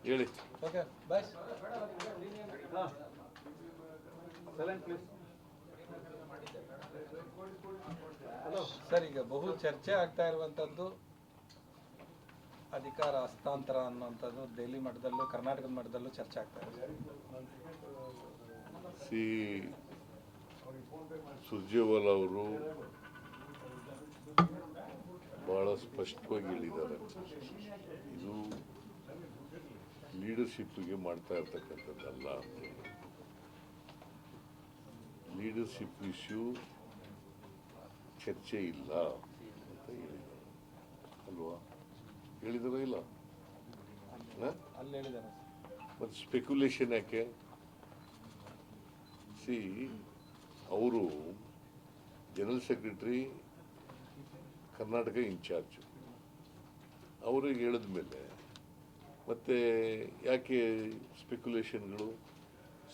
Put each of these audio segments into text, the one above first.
ಹೇಳಿ. Okay bye. Sir, ಈಗ ಬಹು ಚರ್ಚೆ ಆಗ್ತಾ ಇರುವಂಥದ್ದು ಅಧಿಕಾರ ಹಸ್ತಾಂತರ ಅನ್ನುವಂಥದ್ದು ದೆಹಲಿ ಮಟ್ಟದಲ್ಲೂ ಕರ್ನಾಟಕದ ಮಟ್ಟದಲ್ಲೂ ಚರ್ಚೆ ಆಗ್ತಾ ಇದೆ. ಸಿ ಸುರ್ಜೇವಾಲಾ ಅವರು ಬಹಳ ಸ್ಪಷ್ಟವಾಗಿ ಹೇಳಿದ್ದಾರೆ, ಇದು ಲೀಡರ್ಶಿಪ್ಗೆ ಮಾಡ್ತಾ ಇರ್ತಕ್ಕಂಥದ್ದಲ್ಲ ಅಂತೇಳಿ. ಲೀಡರ್ಶಿಪ್ ಇಶ್ಯೂ ಚರ್ಚೆ ಇಲ್ಲ ಅಂತ ಹೇಳಿದ್ದಾರೆ ಅಲ್ವಾ? ಹೇಳಿದಾರೋ ಇಲ್ಲ? ಅಲ್ಲಿ ಹೇಳಿದ್ದಾರೆ. ಮತ್ತು ಸ್ಪೆಕ್ಯುಲೇಷನ್ ಯಾಕೆ? ಸಿ ಅವರು ಜನರಲ್ ಸೆಕ್ರೆಟರಿ, ಕರ್ನಾಟಕ ಇನ್ಚಾರ್ಜ್, ಅವ್ರಿಗೆ ಹೇಳಿದ ಮೇಲೆ ಮತ್ತೆ ಯಾಕೆ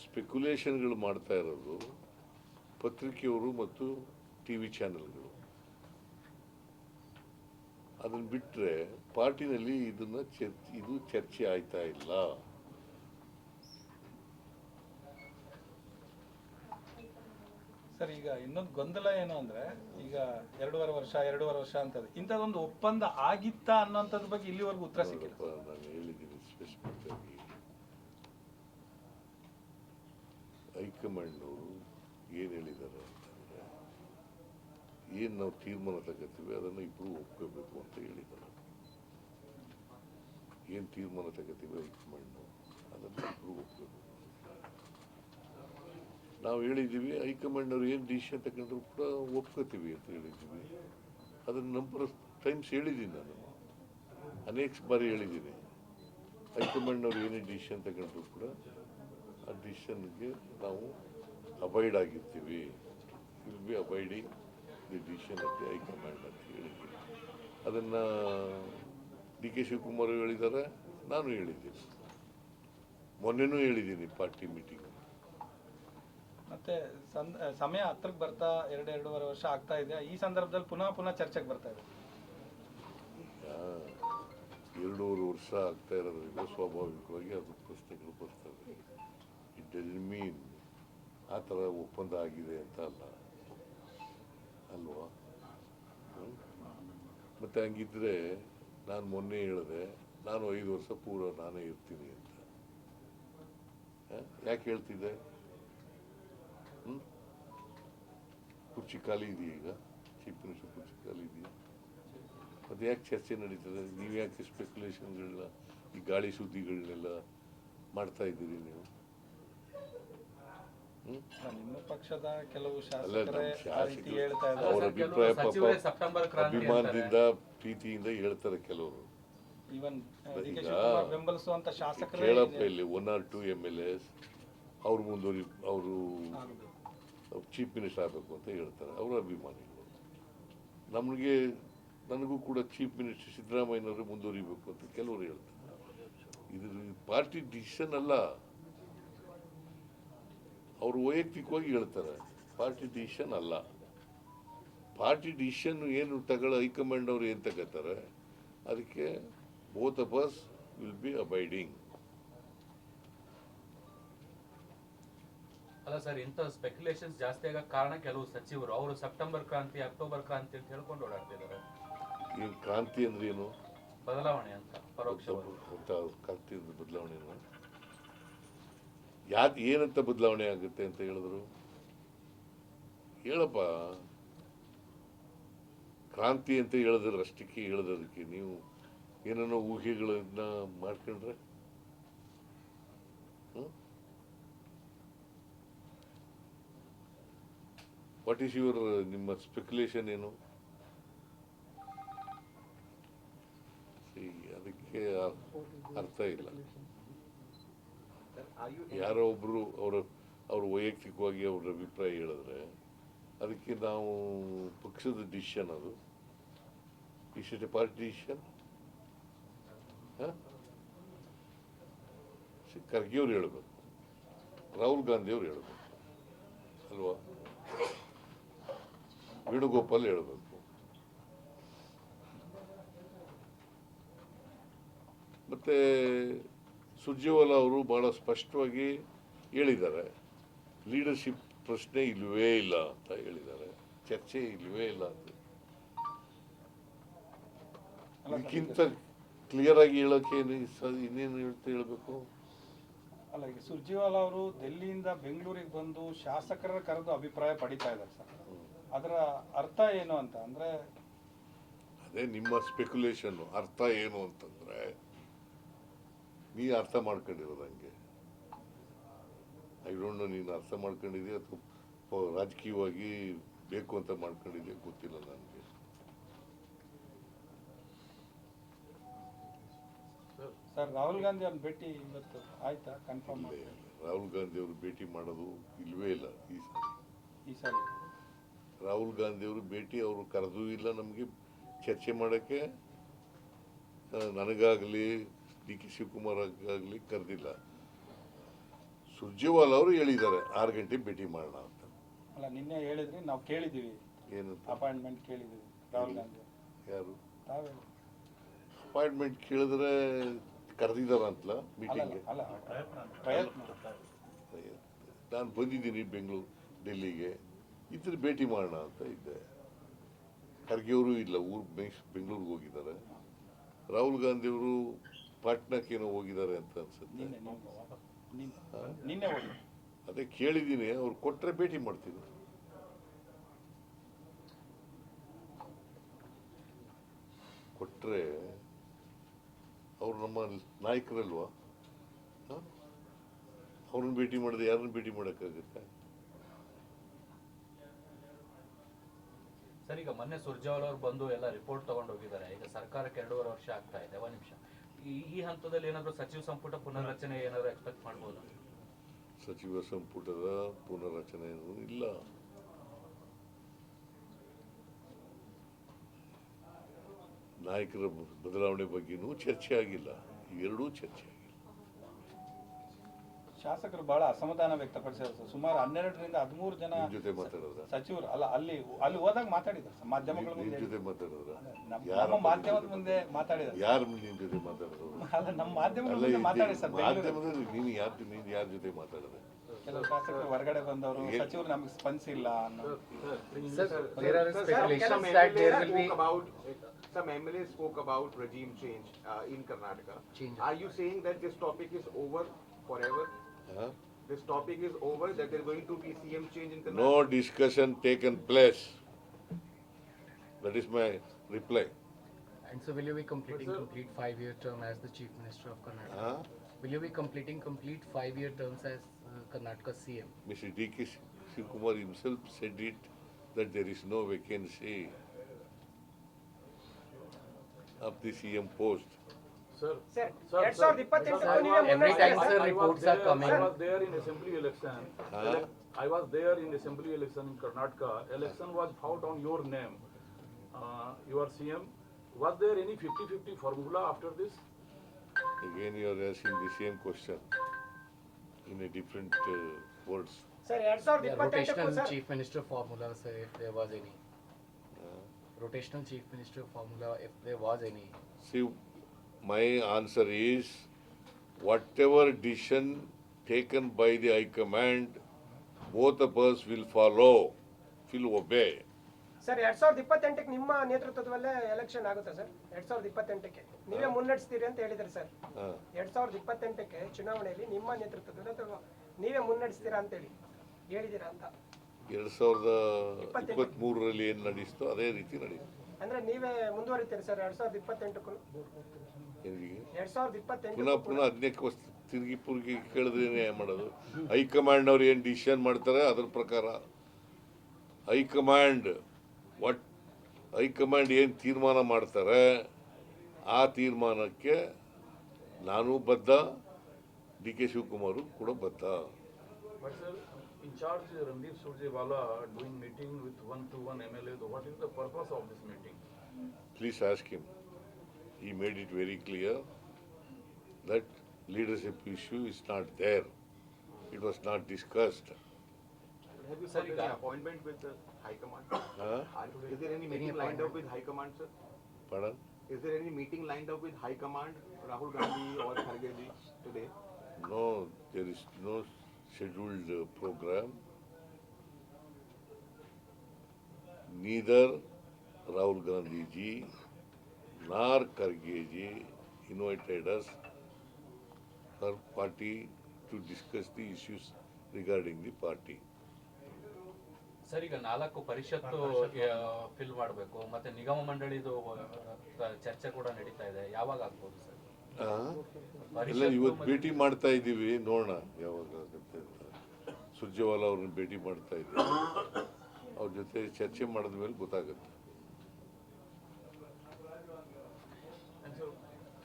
ಸ್ಪೆಕ್ಯುಲೇಷನ್ಗಳು ಮಾಡ್ತಾ ಇರೋದು ಪತ್ರಿಕೆಯವರು ಮತ್ತು ಟಿ ವಿ ಚಾನೆಲ್ಗಳು. ಅದನ್ನು ಬಿಟ್ಟರೆ ಪಾರ್ಟಿನಲ್ಲಿ ಇದು ಚರ್ಚೆ ಆಯ್ತಾ ಇಲ್ಲ. ಸರ್, ಈಗ ಇನ್ನೊಂದು ಗೊಂದಲ ಏನು ಅಂದ್ರೆ, ಈಗ ಎರಡೂವರೆ ವರ್ಷ ಅಂತದ್ದು ಇಂಥದ್ದೊಂದು ಒಪ್ಪಂದ ಆಗಿತ್ತಾ ಅನ್ನೋಂಥದ್ರ ಬಗ್ಗೆ ಇಲ್ಲಿವರೆಗೂ ಉತ್ತರ ಸಿಕ್ಕಿಲ್ಲ. ನಾನು ಹೇಳಿದ್ದೀನಿ ಸ್ಪೆಸಿಫಿಕ್ ಆಗಿ, ಹೈಕಮಾಂಡ್ ಅವರು ಏನು ಹೇಳಿದ್ದಾರೆ ಅಂತಂದರೆ, ಏನು ನಾವು ತೀರ್ಮಾನ ತಗೋತೀವಿ ಅದನ್ನು ಇಬ್ಬರು ಒಪ್ಕೋಬೇಕು ಅಂತ ಹೇಳಿದ್ದಾರೆ. ಏನು ತೀರ್ಮಾನ ತಗೋತೀವಿ ಹೈಕಮಾಂಡ್ ಅದನ್ನು ಇಬ್ಬರು ಒಪ್ಕೋಬೇಕು. ನಾವು ಹೇಳಿದ್ದೀವಿ ಹೈಕಮಾಂಡ್ ಅವ್ರು ಏನು ಡಿಸಿಷನ್ ತಗೊಂಡ್ರು ಕೂಡ ಒಪ್ಕೋತೀವಿ ಅಂತ ಹೇಳಿದ್ದೀವಿ. ಅದನ್ನು ನಂಬರ್ ಆಫ್ ಟೈಮ್ಸ್ ಹೇಳಿದ್ದೀನಿ, ನಾನು ಅನೇಕ ಬಾರಿ ಹೇಳಿದ್ದೀನಿ. ಹೈಕಮಾಂಡ್ ಅವ್ರು ಏನೇ ಡಿಸಿಷನ್ ತಗೊಂಡ್ರು ಕೂಡ ಆ ಡಿಸಿಷನ್ಗೆ ನಾವು ಅವಾಯ್ಡ್ ಆಗಿರ್ತೀವಿ. Will be avoiding the decision of the high command ಅಂತ ಹೇಳಿದ್ದೀನಿ. ಅದನ್ನು ಡಿ ಕೆ ಶಿವಕುಮಾರ್ ಹೇಳಿದ್ದಾರೆ, ನಾನು ಹೇಳಿದ್ದೀನಿ, ಮೊನ್ನೆನೂ ಹೇಳಿದ್ದೀನಿ ಪಾರ್ಟಿ ಮೀಟಿಂಗ್. ಮತ್ತೆ ಸಮಯ ಹತ್ರಕ್ಕೆ ಬರ್ತಾ ಎರಡೂವರೆ ವರ್ಷ ಆಗ್ತಾ ಇದೆ. ಈ ಸಂದರ್ಭದಲ್ಲಿ ಪುನಃ ಚರ್ಚೆಗೆ ಬರ್ತಾ ಇದೆ. ಎರಡೂವರೆ ವರ್ಷ ಆಗ್ತಾ ಇರೋದ್ರಿಂದ ಸ್ವಾಭಾವಿಕವಾಗಿ ಅದು ಪ್ರಶ್ನೆಗಳು ಬರ್ತವೆ. ಇಟ್ ಡಸಂಟ್ ಮೀನ್ ಆ ಥರ ಒಪ್ಪಂದ ಆಗಿದೆ ಅಂತ ಅಲ್ವಾ? ಮತ್ತೆ ಹಂಗಿದ್ರೆ ನಾನು ಮೊನ್ನೆ ಹೇಳಿದೆ, ನಾನು 5 ವರ್ಷ ಪೂರ ನಾನೇ ಇರ್ತೀನಿ ಅಂತ. ಯಾಕೆ ಹೇಳ್ತಿದ್ದೆ? ಕುರ್ಚಿ ಖಾಲಿ ಇದೆಯಾ? ಈಗ ಚೀಫ್ ಮಿನಿಸ್ಟರ್ ಕುರ್ಚಿ ಖಾಲಿ ಇದೆಯಾ? ಅದು ಯಾಕೆ ಚರ್ಚೆ ನಡೀತದೆ? ನೀವು ಯಾಕೆ ಸ್ಪೆಕ್ಯುಲೇಷನ್ಗಳನ್ನ, ಈ ಗಾಳಿ ಸುದ್ದಿಗಳನ್ನೆಲ್ಲ ಮಾಡ್ತಾ ಇದ್ದೀರಿ ನೀವು? ನಿಮ್ಮ ಪಕ್ಷದ ಕೆಲವು ಅವರ ಅಭಿಪ್ರಾಯ ಪಾಪ ಅಭಿಮಾನದಿಂದ ಪ್ರೀತಿಯಿಂದ ಹೇಳ್ತಾರೆ ಕೆಲವರು. ಬೆಂಬಲಿಸುವಂತ ಶಾಸಕರು ಕೇಳಪ್ಪ, ಇಲ್ಲಿ 1 or 2 MLAs ಅವರು ಚೀಫ್ ಮಿನಿಸ್ಟರ್ ಆಗಬೇಕು ಅಂತ ಹೇಳ್ತಾರೆ, ಅವರ ಅಭಿಮಾನಿಗಳು. ನನಗೂ ಕೂಡ ಚೀಫ್ ಮಿನಿಸ್ಟರ್ ಸಿದ್ದರಾಮಯ್ಯನವರು ಮುಂದುವರಿಬೇಕು ಅಂತ ಕೆಲವರು ಹೇಳ್ತಾರೆ. ಇದು ಪಾರ್ಟಿ ಡಿಸಿಷನ್ ಅಲ್ಲ, ಅವರು ವೈಯಕ್ತಿಕವಾಗಿ ಹೇಳ್ತಾರೆ. ಪಾರ್ಟಿ ಡಿಸಿಷನ್ ಅಲ್ಲ. ಪಾರ್ಟಿ ಡಿಸಿಷನ್ ಏನು ಹೈಕಮಾಂಡ್ ಅವರು ಏನು ತಗೋತಾರೆ ಅದಕ್ಕೆ both of us will be abiding. ಅಲ್ಲ ಸರ್, ಇಂಥ ಸ್ಪೆಕ್ಯುಲೇಷನ್ಸ್ ಜಾಸ್ತಿ ಆಗ ಕಾರಣ ಕೆಲವು ಸಚಿವರು ಅವರು ಸೆಪ್ಟೆಂಬರ್ ಕ್ರಾಂತಿ, ಅಕ್ಟೋಬರ್ ಕ್ರಾಂತಿ ಅಂತ ಹೇಳ್ಕೊಂಡು ಓಡಾಡ್ತಿದ್ದಾರೆ. ಏನು ಕ್ರಾಂತಿ ಅಂದ್ರೆ ಏನು? ಬದಲಾವಣೆ ಅಂತ ಪರೋಕ್ಷವಾಗಿ. ಕ್ರಾಂತಿ ಅಂದ್ರೆ ಬದಲಾವಣೆ ಏನಂತ ಬದಲಾವಣೆ ಆಗುತ್ತೆ ಅಂತ ಹೇಳಿದ್ರು? ಹೇಳಪ್ಪ. ಕ್ರಾಂತಿ ಅಂತ ಹೇಳಿದ್ರೆ ಅಷ್ಟಕ್ಕೆ ಹೇಳೋದಕ್ಕೆ ನೀವು ಏನೇನೋ ಊಹೆಗಳನ್ನ ಮಾಡ್ಕೊಂಡ್ರೆ ವಾಟ್ ಈಸ್ ಯುವರ್ ನಿಮ್ಮ ಸ್ಪೆಕ್ಯುಲೇಷನ್ ಏನು? ಅದಕ್ಕೆ ಅರ್ಥ ಇಲ್ಲ. ಯಾರೋ ಒಬ್ರು ಅವ್ರ ವೈಯಕ್ತಿಕವಾಗಿ ಅವ್ರ ಅಭಿಪ್ರಾಯ ಹೇಳಿದ್ರೆ ಅದಕ್ಕೆ ನಾವು ಪಕ್ಷದ ಡಿಸಿಷನ್, ಅದು is it A party decision? Kharge ಅವ್ರು ಹೇಳ್ಬೇಕು, ರಾಹುಲ್ ಗಾಂಧಿ ಅವ್ರು ಹೇಳ್ಬೇಕು ಅಲ್ವಾ? ವೇಣುಗೋಪಾಲ್ ಹೇಳ್ಬೇಕು. ಮತ್ತೆ ಸುರ್ಜೇವಾಲಾ ಅವರು ಭಾಳ ಸ್ಪಷ್ಟವಾಗಿ ಹೇಳಿದ್ದಾರೆ, ಲೀಡರ್ಶಿಪ್ ಪ್ರಶ್ನೆ ಇಲ್ಲವೇ ಇಲ್ಲ ಅಂತ ಹೇಳಿದ್ದಾರೆ, ಚರ್ಚೆ ಇಲ್ಲವೇ ಇಲ್ಲ ಅಂತ. ಇದಕ್ಕಿಂತ ಕ್ಲಿಯರ್ ಆಗಿ ಹೇಳೋಕೆ ಇನ್ನೇನು ಹೇಳ್ಬೇಕು? ಅಲ್ಲ, ಈಗ ಸುರ್ಜೇವಾಲಾ ಅವರು ಡೆಲ್ಲಿಯಿಂದ ಬೆಂಗಳೂರಿಗೆ ಬಂದು ಶಾಸಕರ ಕರೆದು ಅಭಿಪ್ರಾಯ ಪಡಿತಾ ಇದ್ದಾರೆ ಸರ್. ಅದರ ಅರ್ಥ ಏನು ಅಂತ ಅಂದ್ರೆ, ಅದೇ ನಿಮ್ಮ ಸ್ಪೆಕ್ಯುಲೇಷನ್. ಅರ್ಥ ಏನು ಅಂತಂದ್ರೆ, ನೀ ಅರ್ಥ ಮಾಡ್ಕೊಂಡಿರೋದು ಹಂಗೆ. ಐ ಡೋಂಟ್ ನೋ, ನೀನು ಅರ್ಥ ಮಾಡ್ಕೊಂಡಿದ್ಯಾ ಅಥವಾ ರಾಜಕೀಯವಾಗಿ ಬೇಕು ಅಂತ ಮಾಡ್ಕೊಂಡಿದ್ಯಾ ಗೊತ್ತಿಲ್ಲ ನನಗೆ. ಸರ್ ರಾಹುಲ್ ಗಾಂಧಿ ಅವ್ರನ್ನ ಭೇಟಿ ಇವತ್ತು ಆಯ್ತಾ? ಕನ್ಫರ್ಮ್ ರಾಹುಲ್ ಗಾಂಧಿ ಅವರು ಭೇಟಿ ಮಾಡೋದು ಇಲ್ವೇ ಇಲ್ಲ ಈ ಸಾರಿ. ರಾಹುಲ್ ಗಾಂಧಿ ಅವರು ಭೇಟಿ ಅವರು ಕರೆದೂ ಇಲ್ಲ, ನಮಗೆ ಚರ್ಚೆ ಮಾಡೋಕ್ಕೆ ನನಗಾಗಲಿ ಡಿ ಕೆ ಶಿವಕುಮಾರ್ ಆಗಲಿ ಕರೆದಿಲ್ಲ. ಸುರ್ಜೇವಾಲಾ ಅವರು ಹೇಳಿದ್ದಾರೆ 6 ಗಂಟೆ ಭೇಟಿ ಮಾಡೋಣ ಅಂತ. ಅಲ್ಲ, ನಿನ್ನೆ ಹೇಳಿದ್ರಿ, ನಾವು ಕೇಳಿದ್ದೀವಿ, ಏನಂತ? ಅಪಾಯಿಂಟ್ಮೆಂಟ್ ಕೇಳಿದ್ದೀವಿ ರಾಹುಲ್ ಗಾಂಧಿ. ಯಾರು ತಾವೇ? ಅಪಾಯಿಂಟ್ಮೆಂಟ್ ಕೇಳಿದ್ರೆ ಕರೆದಿದ್ದಾರಂತಲ್ಲ ಮೀಟಿಂಗ್ಗೆ? ಅಲ್ಲ, ಪ್ರಯತ್ನ. ನಾನು ಬಂದಿದ್ದೀನಿ ಡೆಲ್ಲಿಗೆ, ಇದ್ರೆ ಭೇಟಿ ಮಾಡೋಣ ಅಂತ ಇದ್ದೆ. ಖರ್ಗೆ ಅವರು ಇಲ್ಲ, ಬೆಂಗಳೂರಿಗೆ ಹೋಗಿದ್ದಾರೆ. ರಾಹುಲ್ ಗಾಂಧಿ ಅವರು ಪಾಟ್ನಾಕ್ಕೇನೋ ಹೋಗಿದ್ದಾರೆ ಅಂತ ಅನ್ಸುತ್ತೆ. ನಿನ್ನೆ ಹೋಗಿ ಅದೇ ಕೇಳಿದ್ದೀನಿ, ಅವ್ರು ಕೊಟ್ಟರೆ ಭೇಟಿ ಮಾಡ್ತೀನಿ. ಕೊಟ್ಟರೆ ಅವ್ರು ನಮ್ಮ ನಾಯಕರಲ್ವಾ? ಅವ್ರನ್ನ ಭೇಟಿ ಮಾಡಿದ್ರೆ ಯಾರನ್ನ ಭೇಟಿ ಮಾಡೋಕ್ಕಾಗುತ್ತೆ? ಸರ್, ಈಗ ಮೊನ್ನೆ ಸುರ್ಜೇವಾಲಾ ಅವರು ಬಂದು ಎಲ್ಲ ರಿಪೋರ್ಟ್ ತಗೊಂಡು ಹೋಗಿದ್ದಾರೆ. ಈಗ ಸರ್ಕಾರಕ್ಕೆ 2.5 ವರ್ಷ ಆಗ್ತಾ ಇದೆ. ಒಂದು ನಿಮಿಷ, ಈ ಹಂತದಲ್ಲಿ ಏನಾದ್ರು ಸಚಿವ ಸಂಪುಟ ಪುನರ್ರಚನೆ ಏನಾದ್ರು ಎಕ್ಸ್ಪೆಕ್ಟ್ ಮಾಡ್ಬೋದು? ಸಚಿವ ಸಂಪುಟದ ಪುನರ್ರಚನೆ ಇಲ್ಲ. ನಾಯಕರ ಬದಲಾವಣೆ ಬಗ್ಗೆನೂ ಚರ್ಚೆ ಆಗಿಲ್ಲ. ಎರಡೂ ಚರ್ಚೆ ಆಗಿಲ್ಲ. ಶಾಸಕರು ಬಹಳ ಅಸಮಾಧಾನ ವ್ಯಕ್ತಪಡಿಸಿದ್ರು. ಸುಮಾರು 12ರಿಂದ 13 ಜನ ಜೊತೆ ಮಾತಾಡಿದ್ರ ಸಚಿವರು. ಅಲ್ಲ, ಅಲ್ಲಿ ಹೋದಾಗ ಮಾತಾಡಿದ್ರು ಮಾಧ್ಯಮಗಳ ಮುಂದೆ. ಜೊತೆ ಮಾತಾಡಿದ್ರ? ನಮ್ಮ ಮಾಧ್ಯಮದ ಮುಂದೆ ಮಾತಾಡಿದ್ರು. ಯಾರು ನಿನ್ ಜೊತೆ ಮಾತಾಡಿದ್ರು? ಅಲ್ಲ, ನಮ್ಮ ಮಾಧ್ಯಮಗಳ ಮುಂದೆ ಮಾತಾಡಿ ಸರ್. ಮಾಧ್ಯಮದಲ್ಲಿ ನೀನು ಯಾರ ಜೊತೆ ಮಾತಾಡಿದ್ರೆ? ಕೆಲವು ಶಾಸಕರು ಹೊರಗಡೆ ಬಂದವರು ಸಚಿವರು ನಮಗೆ ಸ್ಪಂದಿಸಿಲ್ಲ ಅನ್ನೋ. Some MLAs spoke about regime change in Karnataka. Are you saying that this topic is over forever? This topic is over, that there is going to be CM change in Karnataka? No discussion taken place. That is my reply. And so will you be completing complete 5-year term as the Chief Minister of Karnataka? Will you be completing complete 5-year terms as Karnataka CM? Mr. D.K. Shivakumar himself said it, that there is no vacancy of the CM post. Sir, Every time sir reports are coming. I was there in assembly election. I was there in assembly election in Karnataka. Election was fought on your name. You are CM. Was there any 50-50 formula after this? Again you are asking the same question in a different words. The rotational Chief Minister formula, sir, if there was any. Rotational Chief Minister formula, if there was any. See, my answer is, whatever decision taken by the High Command, both of us will follow, will obey. Sir 2028ಕ್ಕೆ ನಿಮ್ಮ ನೇತೃತ್ವದಲ್ಲೇ election ಆಗುತ್ತೆ sir. 2028ಕ್ಕೆ ನೀವೇ ಮುನ್ನಡೆಸ್ತೀರಿ ಅಂತ ಹೇಳಿದ್ರಿ sir. 2028ಕ್ಕೆ ಚುನಾವಣೆಯಲ್ಲಿ ನಿಮ್ಮ ನೇತೃತ್ವದಲ್ಲಿ ಅಥವಾ ನೀವೇ ಮುನ್ನಡೆಸ್ತೀರಾ ಅಂತ ಹೇಳಿದ್ದೀರಾ ಅಂತ? 2023ರಲ್ಲಿ ಏನು ನಡೆಯಿಸ್ತೋ ಅದೇ ರೀತಿ ನಡೆಯುತ್ತೆ. ಅಂದ್ರೆ ನೀವೇ ಮುಂದುವರಿತೀರಿ ಸರ್ 2028ಕ್ಕೂ? 2028 ಪುನಃ ಅದಕ್ಕೆ ತಿರುಗಿ ಕೇಳಿದ್ರೆ ಏನು ಮಾಡೋದು? ಹೈಕಮಾಂಡ್ ಅವ್ರು ಏನು ಡಿಸಿಷನ್ ಮಾಡ್ತಾರೆ ಅದ್ರ ಪ್ರಕಾರ ಹೈಕಮಾಂಡ್ ಏನು ತೀರ್ಮಾನ ಮಾಡ್ತಾರೆ ಆ ತೀರ್ಮಾನಕ್ಕೆ ನಾನು ಬದ್ಧ, ಡಿ ಕೆ ಶಿವಕುಮಾರ್ ಕೂಡ ಬದ್ಧ. But sir, in charge Randeep Surjewala doing meeting with 1-to-1 MLA. What is the purpose of this meeting? Please ask him. He made it very clear that leadership issue is not there. It was not discussed. Have you got any appointment with the High Command? Is there any meeting lined up with High Command, sir? Pardon? Is there any meeting lined up with High Command, Rahul Gandhi or Kharge ji, to day? No, there is no scheduled program. Neither Rahul Gandhi ji nor Kharge ji invited us, her party, to discuss the issues regarding the party. Sir ಈಗ 4 ಪರಿಷತ್ತು fill ಮಾಡಬೇಕು ಮತ್ತೆ ನಿಗಮ ಮಂಡಳಿದು ಚರ್ಚೆ ಕೂಡ ನಡೀತಾ ಇದೆ, ಯಾವಾಗ ಆಗ್ಬೋದು ಸರ್? ಎಲ್ಲ ಇವತ್ತು ಭೇಟಿ ಮಾಡ್ತಾ ಇದ್ದೀವಿ, ನೋಡೋಣ ಯಾವಾಗ ಆಗುತ್ತೆ ಅಂತ. ಸುರ್ಜೇವಾಲಾ ಅವ್ರನ್ನ ಭೇಟಿ ಮಾಡ್ತಾ ಇದ್ದೀವಿ, ಅವ್ರ ಜೊತೆ ಚರ್ಚೆ ಮಾಡಿದ ಮೇಲೆ ಗೊತ್ತಾಗುತ್ತೆ. And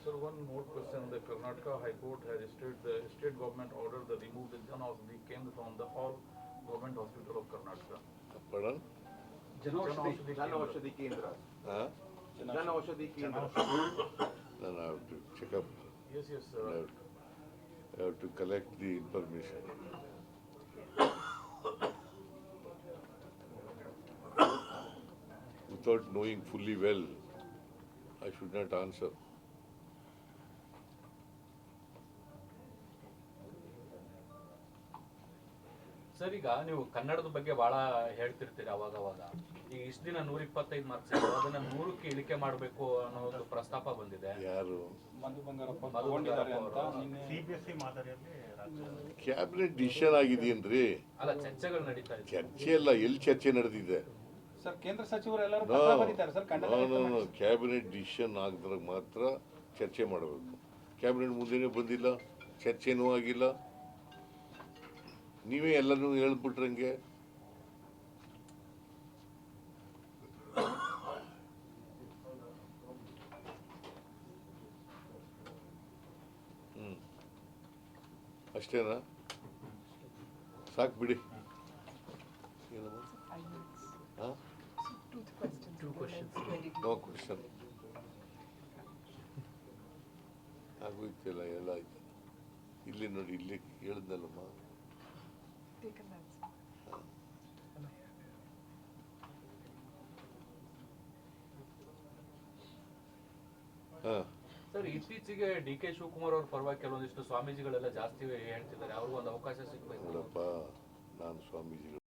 sir, one more question. The Karnataka High Court has stated the state government ordered the remove the Jan Aushadhi Kendra from the all government hospital of Karnataka. Pardon? Jan Aushadhi Jan Aushadhi Kendra. Huh? Jan Aushadhi Kendra. Then I have to check up. Yes, sir. I have to collect the information. Without knowing fully well, I should not answer. Sir ಈಗ ನೀವು ಕನ್ನಡದ ಬಗ್ಗೆ ಬಹಳ ಹೇಳ್ತಿರ್ತೀರಿ ಅವಾಗ ಅವಾಗ. ಈಗ ಇಷ್ಟು ದಿನ 125 ಮಾರ್ಕ್ಸ್ ಅದನ್ನ 100ಕ್ಕೆ ಇಳಿಕೆ ಮಾಡಬೇಕು ಅನ್ನೋ ಒಂದು ಪ್ರಸ್ತಾಪ ಬಂದಿದೆ. ಯಾರು? ಮಧು ಬಂಗಾರಪ್ಪ ತಗೊಂಡಿದ್ದಾರೆ ಅಂತ ನಿನ್ನೆ CBSE ಮಾದರಿಯಲ್ಲಿ ಕ್ಯಾಬಿನೆಟ್ ಡಿಸಿಷನ್ ಆಗಿದೆಯೇನ್ರಿ? ಅಲ್ಲ, ಚರ್ಚೆಗಳು ನಡೀತಾ ಇದೆ. ಚರ್ಚೆ ಅಲ್ಲ, ಎಲ್ಲಿ ಚರ್ಚೆ ನಡೆದಿದೆ? ಸರ್ ಕೇಂದ್ರ ಸಚಿವರು ಎಲ್ಲರೂ ಪತ್ರ ಬರೀತಾರೆ ಸರ್, ಖಂಡನೆ ವ್ಯಕ್ತಪಡಿಸಿ. ಕ್ಯಾಬಿನೆಟ್ ಡಿಸಿಷನ್ ಆಗಿದ್ರಾಗ ಮಾತ್ರ ಚರ್ಚೆ ಮಾಡಬೇಕು. ಕ್ಯಾಬಿನೆಟ್ ಮುಂದೆನೇ ಬಂದಿಲ್ಲ, ಚರ್ಚೆನೂ ಆಗಿಲ್ಲ, ನೀವೇ ಎಲ್ಲನೂ ಹೇಳ್ಬಿಟ್ರಂಗೆ. ಅಷ್ಟೇನಾ? ಸಾಕು ಬಿಡಿ. ನೋ ಕ್ವಶನ್ ಆಗೋಯ್ತಿಲ್ಲ, ಎಲ್ಲ ಆಯ್ತು. ಇಲ್ಲಿ ನೋಡಿ, ಇಲ್ಲಿ ಹೇಳಿದ್ನಲ್ಲಮ್ಮ. ಸರ್ ಇತ್ತೀಚೆಗೆ ಡಿ.ಕೆ. ಶಿವಕುಮಾರ್ ಅವ್ರ ಪರವಾಗಿ ಕೆಲವೊಂದಿಷ್ಟು ಸ್ವಾಮೀಜಿಗಳೆಲ್ಲ ಜಾಸ್ತಿ ಹೇಳ್ತಿದ್ದಾರೆ, ಅವ್ರಿಗೂ ಒಂದು ಅವಕಾಶ ಸಿಗಬೇಕು. ನೋಡಪ್ಪ, ನಾನು ಸ್ವಾಮೀಜಿಗಳು